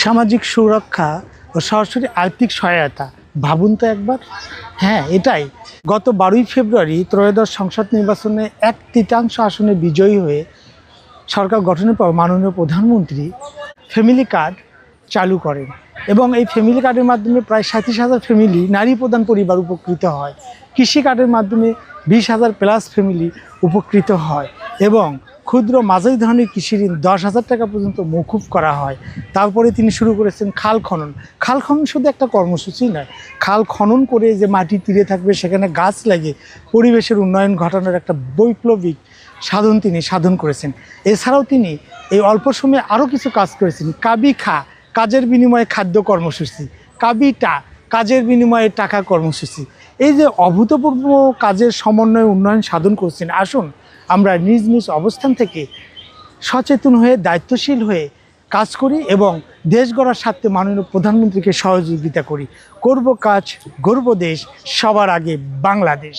সামাজিক সুরক্ষা ও সরাসরি আর্থিক সহায়তা, ভাবুন তো একবার। হ্যাঁ, এটাই। গত 12ই ফেব্রুয়ারি ত্রয়োদশ সংসদ নির্বাচনে 1/3 আসনে বিজয়ী হয়ে সরকার গঠনের পর মাননীয় প্রধানমন্ত্রী ফ্যামিলি কার্ড চালু করেন এবং এই ফ্যামিলি কার্ডের মাধ্যমে প্রায় 37,000 ফ্যামিলি, নারী প্রধান পরিবার উপকৃত হয়। কৃষি কার্ডের মাধ্যমে 20,000 প্লাস ফ্যামিলি উপকৃত হয় এবং ক্ষুদ্র মাঝারি ধরনের কৃষি ঋণ 10,000 টাকা পর্যন্ত মওকুফ করা হয়। তারপরে তিনি শুরু করেছেন খাল খনন। খাল খনন শুধু একটা কর্মসূচি নয়, খাল খনন করে যে মাটি তীরে থাকবে সেখানে গাছ লাগিয়ে পরিবেশের উন্নয়ন ঘটানোর একটা বৈপ্লবিক সাধন তিনি সাধন করেছেন। এছাড়াও তিনি এই অল্প সময়ে আরও কিছু কাজ করেছেন। কাবি খা, কাজের বিনিময়ে খাদ্য কর্মসূচি, কাবিটা, কাজের বিনিময়ে টাকা কর্মসূচি। এই যে অভূতপূর্ব কাজের সমন্বয়ে উন্নয়ন সাধন করছেন, আসুন আমরা নিজ নিজ অবস্থান থেকে সচেতন হয়ে দায়িত্বশীল হয়ে কাজ করি এবং দেশ গড়ার স্বার্থে মাননীয় প্রধানমন্ত্রীকে সহযোগিতা করি। করব কাজ, গর্ব দেশ, সবার আগে বাংলাদেশ।